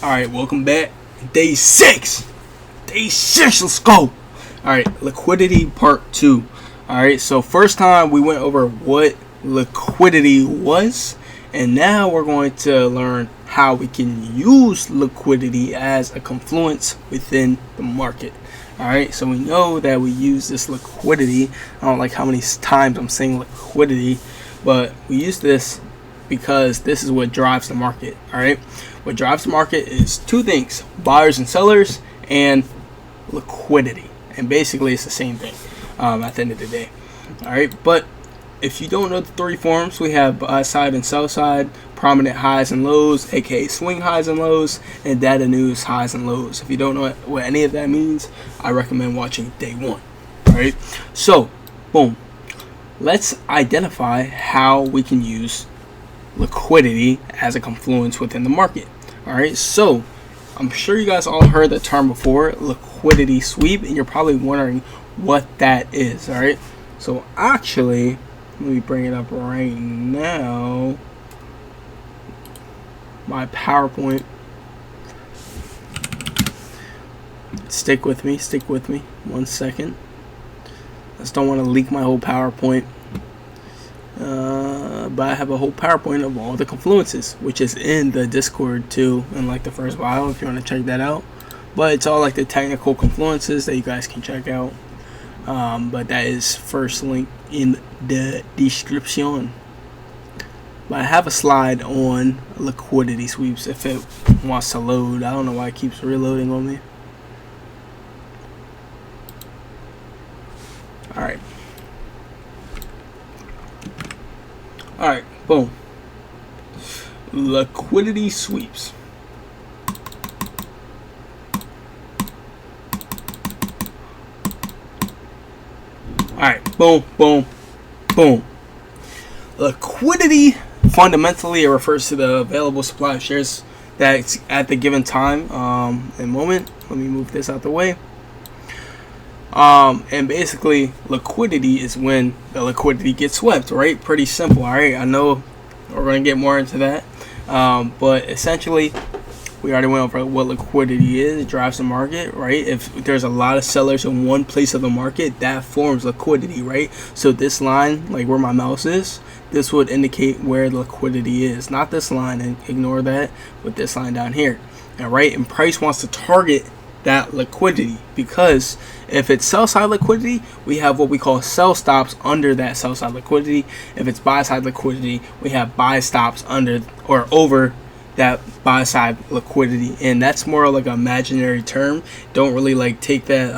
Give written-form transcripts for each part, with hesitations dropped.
Alright, welcome back. Day 6. Day 6, let's go. Alright, liquidity part 2. Alright, so first time we went over what liquidity was, and now we're going to learn how we can use liquidity as a confluence within the market. Alright, so we know that we use this liquidity. I don't like how many times I'm saying liquidity, but we use this because this is what drives the market. Alright, what drives the market is two things: buyers and sellers, and liquidity. And basically it's the same thing at the end of the day. Alright, but if you don't know the three forms, we have buy side and sell side, prominent highs and lows, aka swing highs and lows, and data news highs and lows. If you don't know what any of that means, I recommend watching day 1. Alright, so boom, let's identify how we can use liquidity as a confluence within the market. Alright, so I'm sure you guys all heard the term before, liquidity sweep, and you're probably wondering what that is. Alright, so actually, let me bring it up right now. My PowerPoint. Stick with me, 1 second. I just don't want to leak my whole PowerPoint. But I have a whole PowerPoint of all the confluences, which is in the Discord too, in like the first bio if you want to check that out. But it's all like the technical confluences that you guys can check out. But that is first link in the description. But I have a slide on liquidity sweeps if it wants to load. I don't know why it keeps reloading on me. Alright. Alright, boom. Liquidity sweeps. Alright, boom, boom, boom. Liquidity, fundamentally, it refers to the available supply of shares that's at the given time and moment. Let me move this out the way. And basically, liquidity is when the liquidity gets swept, right? Pretty simple, all right? I know we're going to get more into that. But essentially, we already went over what liquidity is. It drives the market, right? If there's a lot of sellers in one place of the market, that forms liquidity, right? So this line, like where my mouse is, this would indicate where the liquidity is. Not this line, and ignore that, but this line down here. All right, and price wants to target that liquidity, because if it's sell side liquidity, we have what we call sell stops under that sell side liquidity. If it's buy side liquidity, we have buy stops under or over that buy side liquidity. And that's more like an imaginary term. Don't really like take that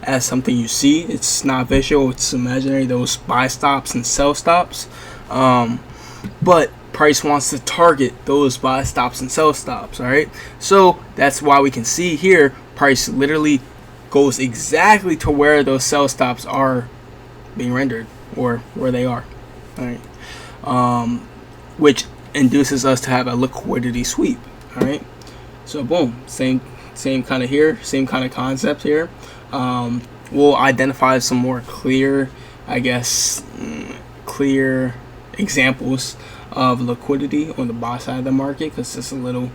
as something you see. It's not visual, it's imaginary, those buy stops and sell stops. But price wants to target those buy stops and sell stops. All right, so that's why we can see here price literally goes exactly to where those sell stops are being rendered, or where they are. All right, which induces us to have a liquidity sweep. All right, so boom, same kind of here, same kind of concept here. We'll identify some more clear, I guess, clear examples of liquidity on the buy side of the market, because it's a little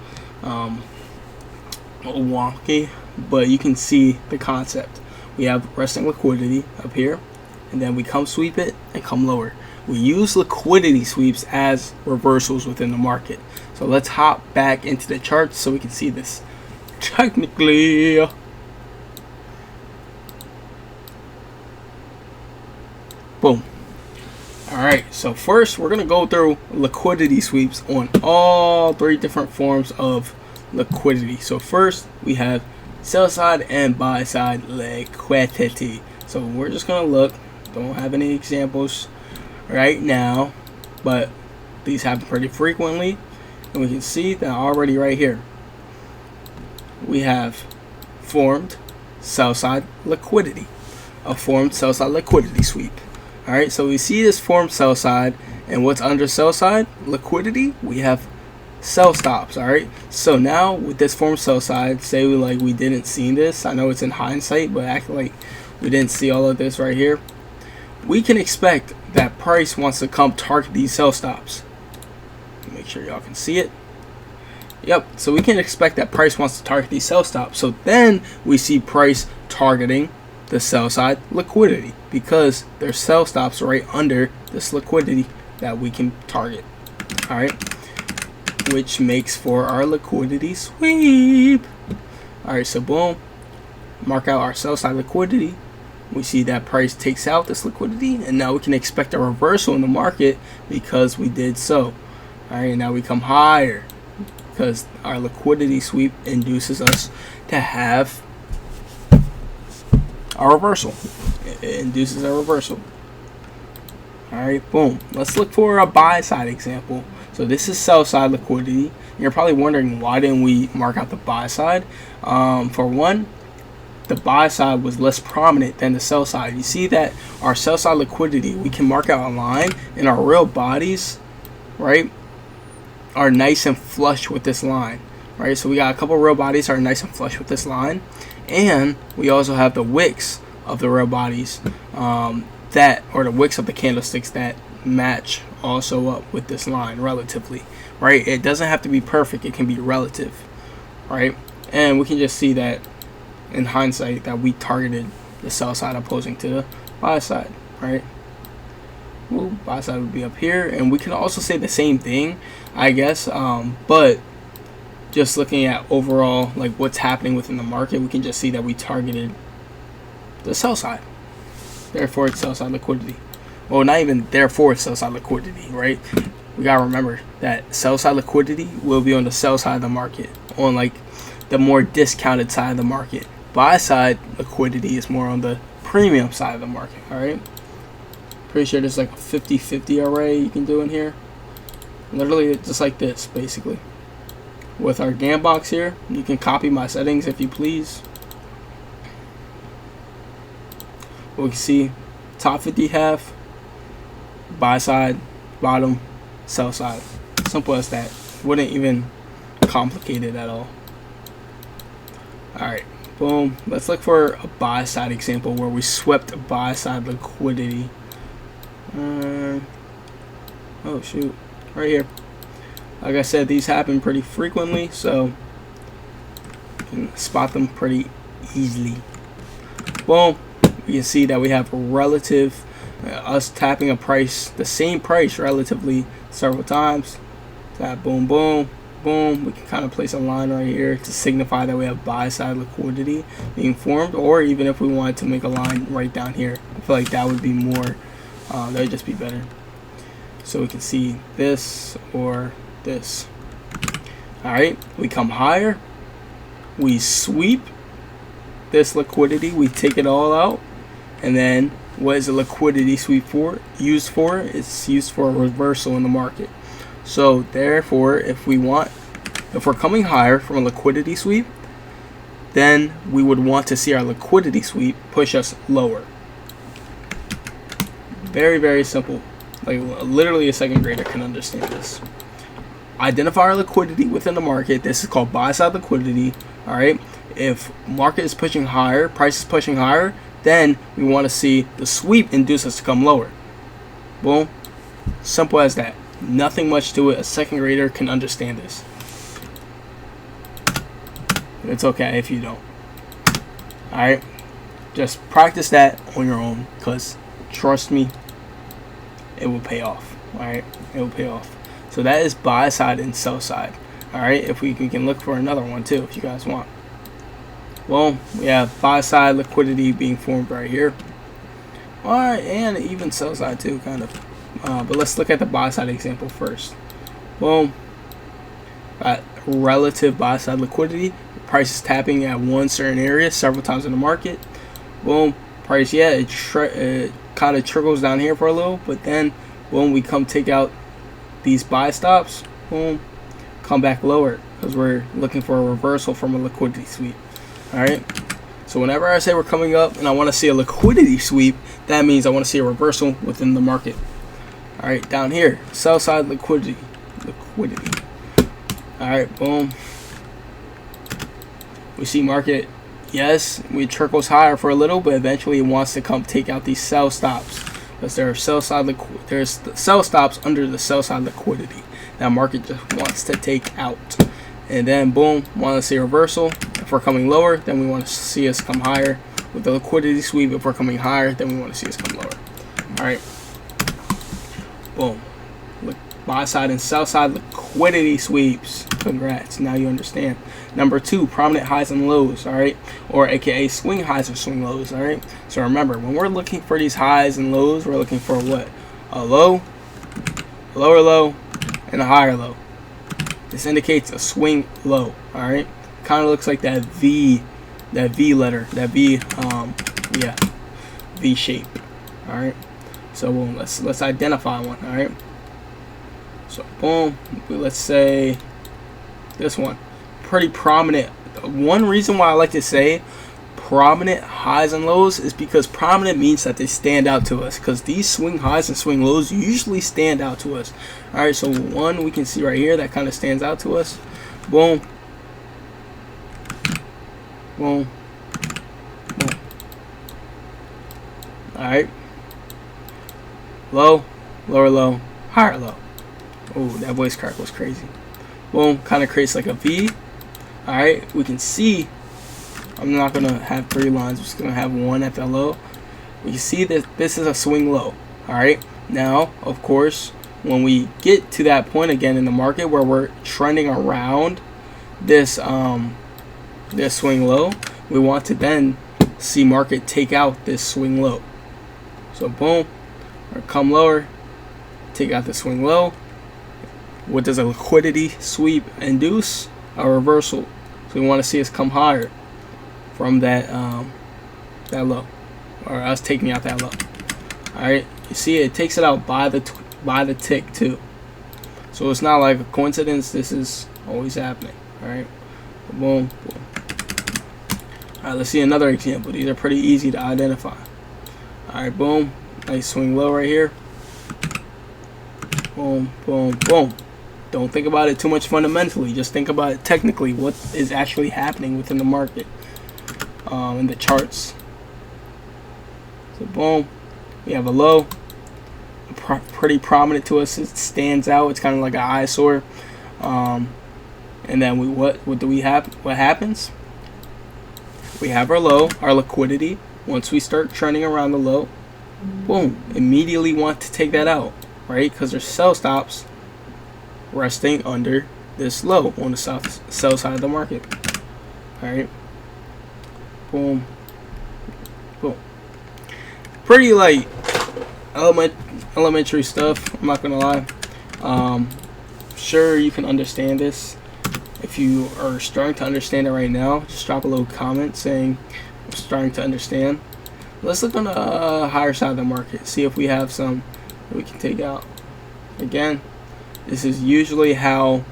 wonky, but you can see the concept. We have resting liquidity up here, and then we come sweep it and come lower. We use liquidity sweeps as reversals within the market. So let's hop back into the charts so we can see this technically. Boom. Alright, so first we're going to go through liquidity sweeps on all three different forms of liquidity. So first we have sell side and buy side liquidity. So we're just going to look. Don't have any examples right now, but these happen pretty frequently. And we can see that already right here. We have formed sell side liquidity. A formed sell side liquidity sweep. Alright, so we see this form sell side, and what's under sell side liquidity? We have sell stops. Alright, so now with this form sell side, say we didn't see this. I know it's in hindsight, but act like we didn't see all of this right here. We can expect that price wants to come target these sell stops. Make sure y'all can see it. Yep, so we can expect that price wants to target these sell stops. So then we see price targeting the sell side liquidity because there's sell stops right under this liquidity that we can target. All right, which makes for our liquidity sweep. All right, so boom, mark out our sell side liquidity. We see that price takes out this liquidity, and now we can expect a reversal in the market because we did so. All right, now we come higher because our liquidity sweep induces us to have a reversal. It induces a reversal. All right, boom. Let's look for a buy side example. So this is sell side liquidity. You're probably wondering why didn't we mark out the buy side? For one, the buy side was less prominent than the sell side. You see that our sell side liquidity, we can mark out a line, and our real bodies, right, are nice and flush with this line, right? So we got a couple real bodies that are nice and flush with this line, and we also have the wicks of the real bodies the wicks of the candlesticks that match also up with this line relatively, right? It doesn't have to be perfect, it can be relative, right? And we can just see that in hindsight that we targeted the sell side opposing to the buy side, right? Well, buy side would be up here, and we can also say the same thing, I guess, but just looking at overall like what's happening within the market, we can just see that we targeted the sell side. Therefore, it's sell side liquidity. Well, not even therefore it's sell side liquidity, right? We gotta remember that sell side liquidity will be on the sell side of the market, on like the more discounted side of the market. Buy side liquidity is more on the premium side of the market. All right. Pretty sure there's like a 50-50 array you can do in here. Literally just like this, basically. With our GAN box here, you can copy my settings if you please. We can see top 50 half, buy side, bottom, sell side. Simple as that. Wouldn't even complicate it at all. Alright, boom. Let's look for a buy side example where we swept buy side liquidity. Oh shoot, right here. Like I said, these happen pretty frequently, so you can spot them pretty easily. Boom. You can see that we have a relative, us tapping a price, the same price relatively several times. That boom, boom, boom. We can kind of place a line right here to signify that we have buy side liquidity being formed, or even if we wanted to make a line right down here, I feel like that would be more, that would just be better. So we can see this or this. All right, we come higher, we sweep this liquidity, we take it all out. And then what is a liquidity sweep used for? It's used for a reversal in the market. So therefore, if we're coming higher from a liquidity sweep, then we would want to see our liquidity sweep push us lower. Very, very simple. Like literally a second grader can understand this. Identify our liquidity within the market. This is called buy side liquidity. All right. If market is pushing higher, price is pushing higher, then we want to see the sweep induce us to come lower. Boom. Simple as that. Nothing much to it. A second grader can understand this. It's okay if you don't. Alright. Just practice that on your own, because trust me, it will pay off. Alright. It will pay off. So that is buy side and sell side. Alright. If we can look for another one too if you guys want. Well, we have buy side liquidity being formed right here. Alright, and even sell side too, kind of. But let's look at the buy side example first. Boom. Got relative buy side liquidity. Price is tapping at one certain area several times in the market. Boom. Price, yeah, it kind of trickles down here for a little, but then boom, we come take out these buy stops. Boom. Come back lower because we're looking for a reversal from a liquidity sweep. Alright, so whenever I say we're coming up and I want to see a liquidity sweep, that means I want to see a reversal within the market. Alright, down here, sell side liquidity. Alright, boom. We see market, yes, we trickles higher for a little, but eventually it wants to come take out these sell stops. Because there's sell stops under the sell side liquidity that market just wants to take out. and then boom, want to see a reversal. If we're coming lower, then we want to see us come higher with the liquidity sweep. If we're coming higher, then we want to see us come lower. All right, boom. Look, buy side and sell side liquidity sweeps. Congrats, now you understand. Number 2, prominent highs and lows, all right, or aka swing highs or swing lows, all right. So remember, when we're looking for these highs and lows, we're looking for what? A low, lower low, and a higher low. This indicates a swing low, all right. Kind of looks like that V letter, that V, yeah, V shape, all right. So boom, let's identify one, all right. So boom, let's say this one, pretty prominent. One reason why I like to say prominent highs and lows is because prominent means that they stand out to us, because these swing highs and swing lows usually stand out to us. All right, so one we can see right here that kind of stands out to us. Boom, boom, boom. All right, low, lower low, higher low. Oh, that voice crack was crazy. Boom, kind of creates like a V. All right, we can see, I'm not gonna have 3 lines, I'm just gonna have one at the low. We can see that this is a swing low. All right, now of course, when we get to that point again in the market where we're trending around this this swing low, we want to then see market take out this swing low. So boom, or come lower, take out the swing low. What does a liquidity sweep induce? A reversal. So we want to see us come higher from that that low, or us taking out that low. All right, you see it takes it out by the tick too. So it's not like a coincidence. This is always happening. All right, boom, boom. All right, let's see another example. These are pretty easy to identify. All right, boom, nice swing low right here. Boom, boom, boom. Don't think about it too much fundamentally. Just think about it technically. What is actually happening within the market, in the charts. So boom, we have a low, pretty prominent to us. It stands out. It's kind of like an eyesore. And then what do we have? What happens? We have our low, our liquidity. Once we start trending around the low, boom, immediately want to take that out, right? Because there's sell stops resting under this low on the sell side of the market. All right, boom, boom. Pretty like elementary stuff, I'm not gonna lie. Sure, you can understand this. If you are starting to understand it right now, just drop a little comment saying I'm starting to understand. Let's look on the higher side of the market, see if we have some that we can take out. Again, this is usually how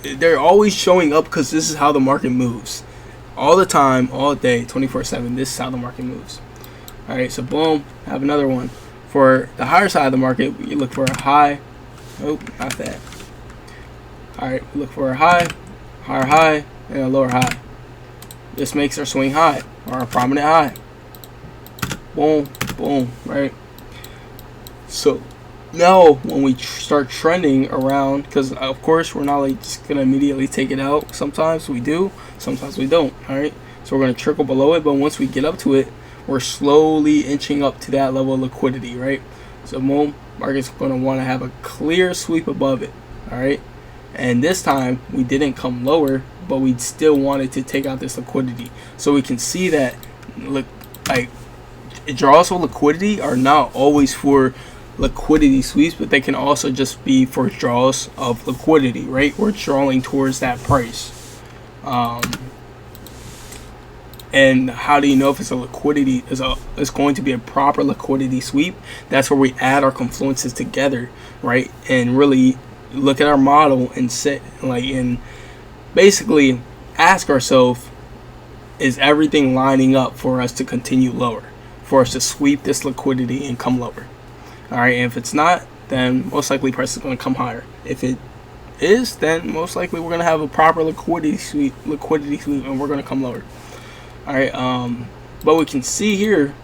they're always showing up, because this is how the market moves all the time, all day, 24/7. This is how the market moves. All right, so boom, have another one. For the higher side of the market, you look for a high. Oh, not that. All right, we look for a high, higher high, and a lower high. This makes our swing high, or a prominent high. Boom, boom, right? So now when we start trending around, because of course we're not like just gonna immediately take it out. Sometimes we do, sometimes we don't. All right, so we're gonna trickle below it, but once we get up to it, we're slowly inching up to that level of liquidity, right? So boom, market's gonna want to have a clear sweep above it. All right, and this time we didn't come lower, but we still wanted to take out this liquidity. So we can see that, look, like draws for liquidity are not always for liquidity sweeps, but they can also just be for draws of liquidity, right? We're drawing towards that price. And how do you know if it's a liquidity is going to be a proper liquidity sweep? That's where we add our confluences together, right? And really look at our model and sit and basically ask ourselves, is everything lining up for us to continue lower, for us to sweep this liquidity and come lower? All right, and if it's not, then most likely price is going to come higher. If it is, then most likely we're going to have a proper liquidity sweep, and we're going to come lower. All right, but we can see here,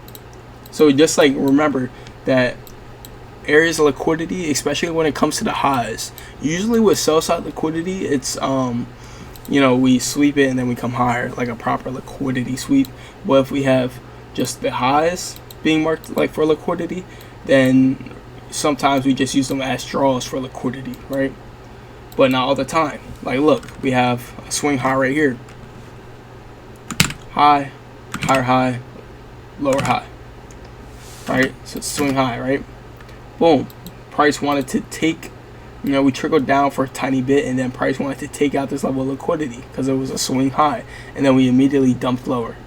so just like remember that areas of liquidity, especially when it comes to the highs, usually with sell side liquidity, it's we sweep it and then we come higher, like a proper liquidity sweep. But if we have just the highs being marked like for liquidity, then sometimes we just use them as draws for liquidity, right? But not all the time. Like, look, we have a swing high right here. High, higher high, lower high. Right? So it's swing high, right? Boom. Price wanted to take, we trickled down for a tiny bit, and then price wanted to take out this level of liquidity because it was a swing high, and then we immediately dumped lower.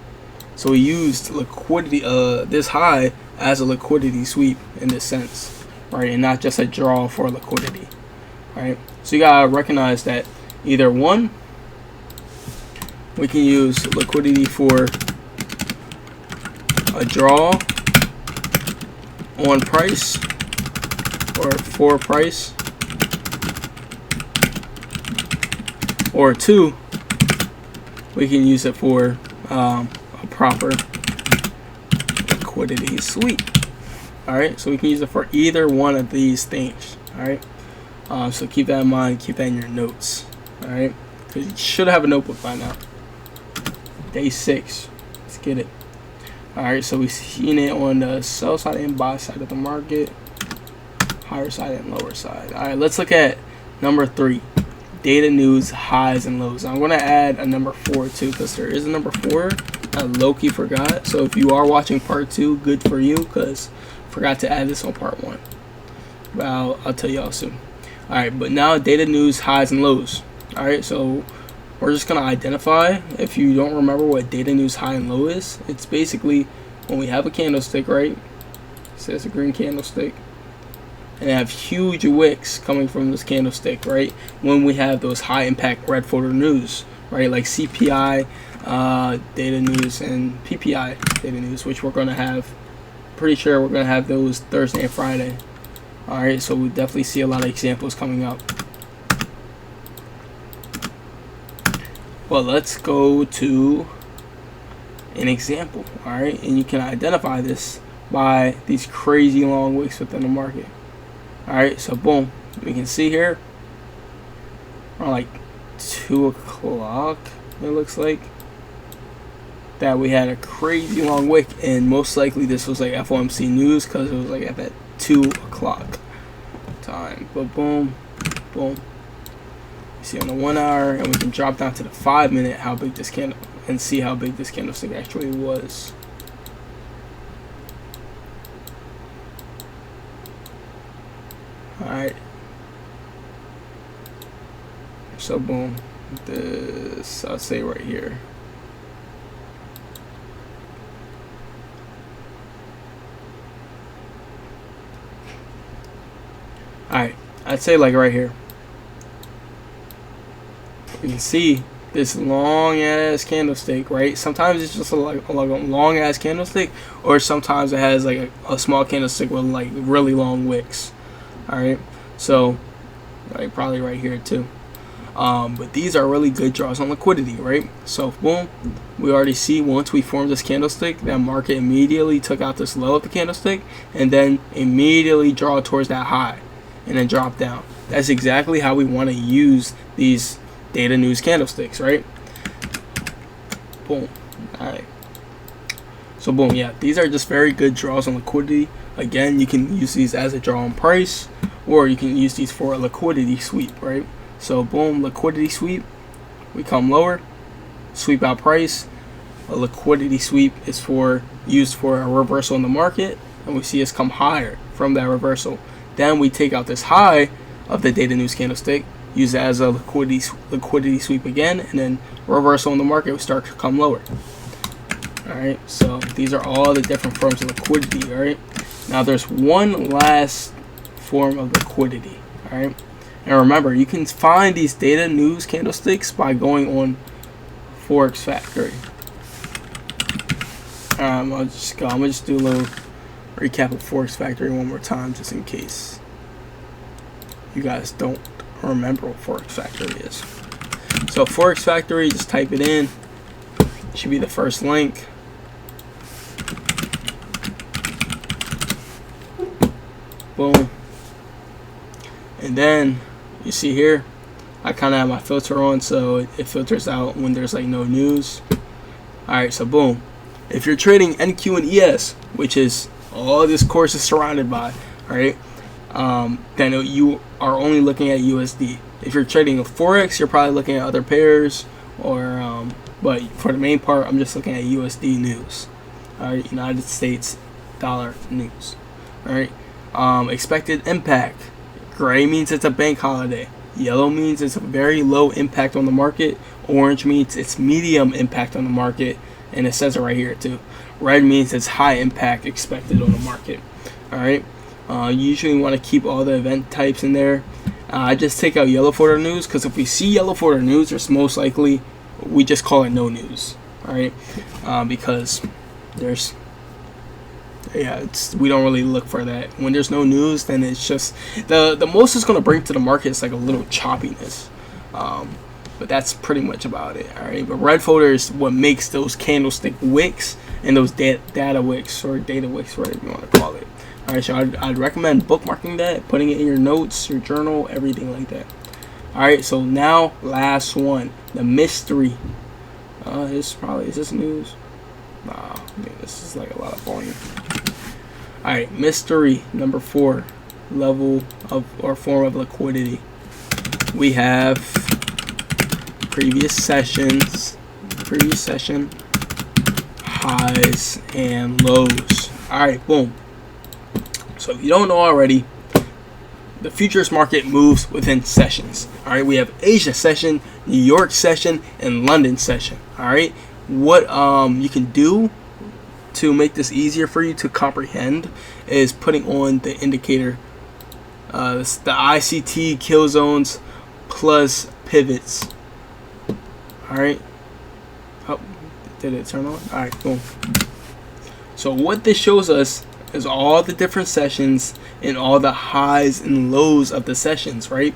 So we used liquidity, this high as a liquidity sweep in this sense, right? And not just a draw for liquidity, right? So you gotta recognize that either one, we can use liquidity for a draw on price or for price, or two, we can use it for a proper liquidity sweep. Alright, so we can use it for either one of these things. Alright, so keep that in mind, keep that in your notes. Alright, because you should have a notebook by now. Day 6, let's get it. Alright, so we've seen it on the sell side and buy side of the market, higher side and lower side. Alright, let's look at number 3, data news highs and lows. I'm going to add a number 4 too, because there is a number 4 I low-key forgot. So if you are watching part 2, good for you, because I forgot to add this on part 1. But I'll tell y'all soon. Alright, but now data news highs and lows. Alright, so we're just going to identify, if you don't remember what data news high and low is, it's basically when we have a candlestick, right? It says a green candlestick, and have huge wicks coming from this candlestick, right? When we have those high impact red folder news, right? Like CPI data news and PPI data news, which we're going to have, pretty sure we're going to have those Thursday and Friday. Alright, so we definitely see a lot of examples coming up. Well, let's go to an example, alright? And you can identify this by these crazy long wicks within the market. Alright, so boom, we can see here around like 2 o'clock, it looks like, that we had a crazy long wick, and most likely this was like FOMC news because it was like at that 2 o'clock time. But boom, boom. See on the 1 hour, and we can drop down to the 5 minute how big this candle, and see how big this candlestick actually was. Alright, so boom, this, I'll say right here. Alright, I'd say like right here. You can see this long ass candlestick, right? Sometimes it's just like a long ass candlestick, or sometimes it has like a small candlestick with like really long wicks. Alright, so like probably right here too. But these are really good draws on liquidity, right? So boom, we already see once we formed this candlestick, that market immediately took out this low of the candlestick and then immediately draw towards that high and then drop down. That's exactly how we want to use these data news candlesticks, right? Boom. Alright, so boom, yeah, these are just very good draws on liquidity. Again, you can use these as a draw on price, or you can use these for a liquidity sweep, right? So boom, liquidity sweep, we come lower, sweep out price. A liquidity sweep is used for a reversal in the market, and we see us come higher from that reversal. Then we take out this high of the data news candlestick, use it as a liquidity sweep again, and then reversal in the market, we start to come lower. Alright, so these are all the different forms of liquidity. Alright, now there's one last form of liquidity. Alright, and remember, you can find these data news candlesticks by going on Forex Factory. I'm gonna just do a little recap of Forex Factory one more time, just in case you guys don't remember what Forex Factory is. So Forex Factory, just type it in. It should be the first link. Boom. And then you see here, I kind of have my filter on, so it filters out when there's like no news. All right, so boom. If you're trading NQ and ES, which is all this course is surrounded by, all right, then you are only looking at USD. If you're trading a Forex, you're probably looking at other pairs, or but for the main part, I'm just looking at USD news. All right, United States dollar news. All right, expected impact. Gray means it's a bank holiday. Yellow means it's a very low impact on the market. Orange means it's medium impact on the market, and it says it right here too. Red means it's high impact expected on the market. All right. You usually want to keep all the event types in there. I just take out yellow for the news, because if we see yellow for the news, it's most likely we just call it no news. All right, because there's we don't really look for that. When there's no news, then it's just the most it's going to bring to the market is like a little choppiness. But that's pretty much about it. All right, but red folder is what makes those candlestick wicks and those data wicks, or data wicks, whatever you want to call it. All right, so I'd recommend bookmarking that, putting it in your notes, your journal, everything like that. All right, so now last one, the mystery. Is this news? Nah, man, this is like a lot of volume. All right, mystery number 4, level of or form of liquidity. We have previous session highs and lows. All right, boom. So if you don't know already, the futures market moves within sessions. All right, we have Asia session, New York session, and London session. All right, what you can do to make this easier for you to comprehend is putting on the indicator, the ICT kill zones plus pivots. All right. Oh, did it turn on? All right, boom. So what this shows us is all the different sessions and all the highs and lows of the sessions, right?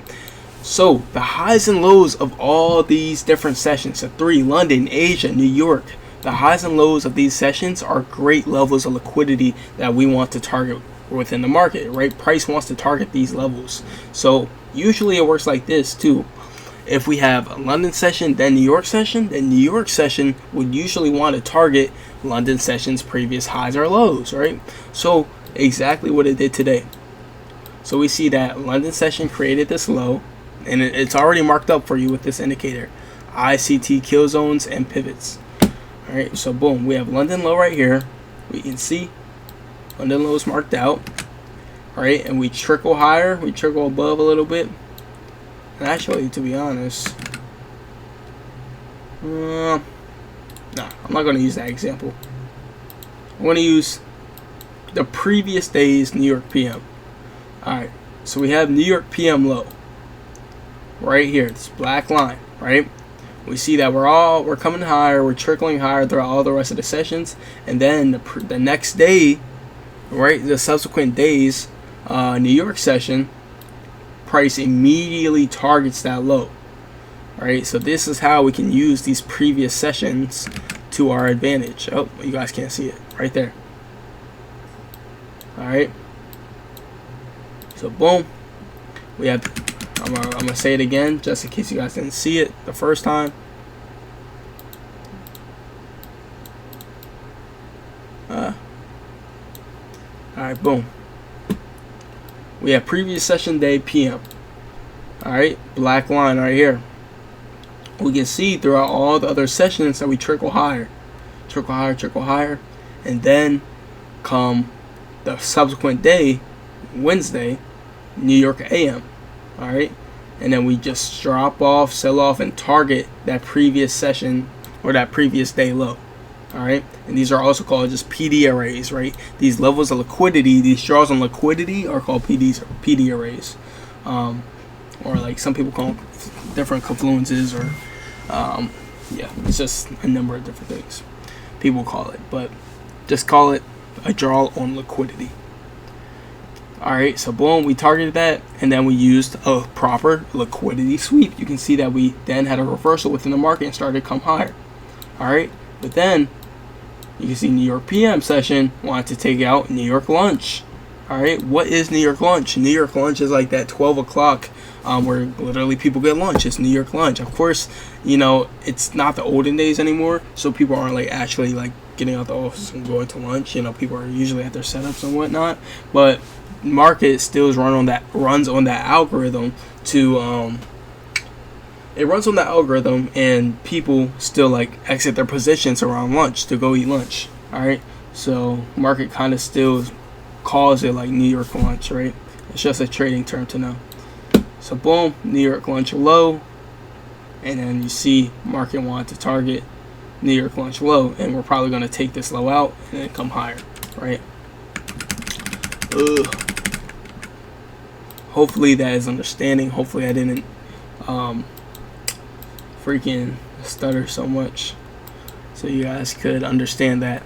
So the highs and lows of all these different sessions, the 3, London, Asia, New York, the highs and lows of these sessions are great levels of liquidity that we want to target within the market, right? Price wants to target these levels. So usually it works like this too. If we have a London session, then New York session, then New York session would usually want to target London session's previous highs or lows, right? So exactly what it did today. So we see that London session created this low, and it's already marked up for you with this indicator, ICT kill zones and pivots. All right, so boom, we have London low right here. We can see London low is marked out. All right, and we trickle higher, we trickle above a little bit. And actually, to be honest, nah, I'm not going to use that example. I'm going to use the previous day's New York PM. Alright, so we have New York PM low right here, this black line, right? We see that we're coming higher, we're trickling higher throughout all the rest of the sessions, and then the next day, right, the subsequent days, New York session, price immediately targets that low. All right, so this is how we can use these previous sessions to our advantage. Oh, you guys can't see it right there. All right, so boom, we have, I'm gonna say it again just in case you guys didn't see it the first time. All right, boom. We have previous session day PM. All right, black line right here. We can see throughout all the other sessions that we trickle higher, and then come the subsequent day, Wednesday, New York AM. All right, and then we just drop off, sell off, and target that previous session or that previous day low. All right, and these are also called just PD arrays, right? These levels of liquidity, these draws on liquidity are called PD arrays, or like some people call them different confluences, or yeah, it's just a number of different things people call it, but just call it a draw on liquidity. All right, so boom, we targeted that, and then we used a proper liquidity sweep. You can see that we then had a reversal within the market and started to come higher. All right, but then you can see New York PM session wanted to take out New York lunch. All right, what is New York lunch? New York lunch is like that 12 o'clock where literally people get lunch. It's New York lunch. Of course, you know, it's not the olden days anymore, so people aren't like actually like getting out the office and going to lunch. You know, people are usually at their setups and whatnot, but market still is runs on that algorithm to it runs on that algorithm, and people still like exit their positions around lunch to go eat lunch. All right, so market kind of still calls it like New York lunch, right? It's just a trading term to know. So boom, New York lunch low, and then you see market wanted to target New York lunch low, and we're probably going to take this low out and then come higher, right? Hopefully that is understanding. Hopefully I didn't freaking stutter so much, so you guys could understand that.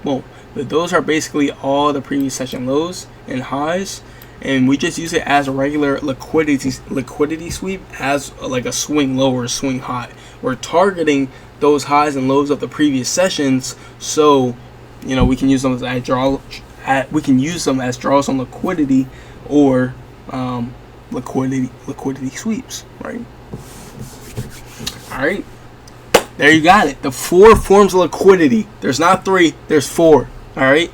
Boom. But those are basically all the previous session lows and highs, and we just use it as a regular liquidity sweep, as like a swing low or a swing high. We're targeting those highs and lows of the previous sessions, so you know we can use them as draws on liquidity or liquidity sweeps, right? All right, there you got it. The 4 forms of liquidity. There's not 3, there's 4. All right,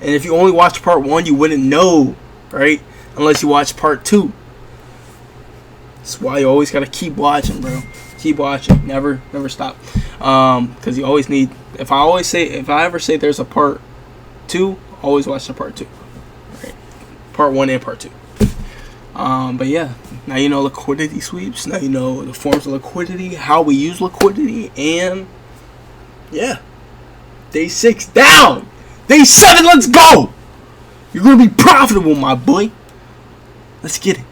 and if you only watch part 1, you wouldn't know, right? Unless you watch part 2. That's why you always gotta keep watching, bro. Keep watching. Never stop. Because you always need. If I ever say there's a part 2, always watch the part 2. Right? Part 1 and part 2. But yeah, now you know liquidity sweeps. Now you know the forms of liquidity, how we use liquidity, and yeah, day 6 down. Day 7, let's go. You're gonna be profitable, my boy. Let's get it.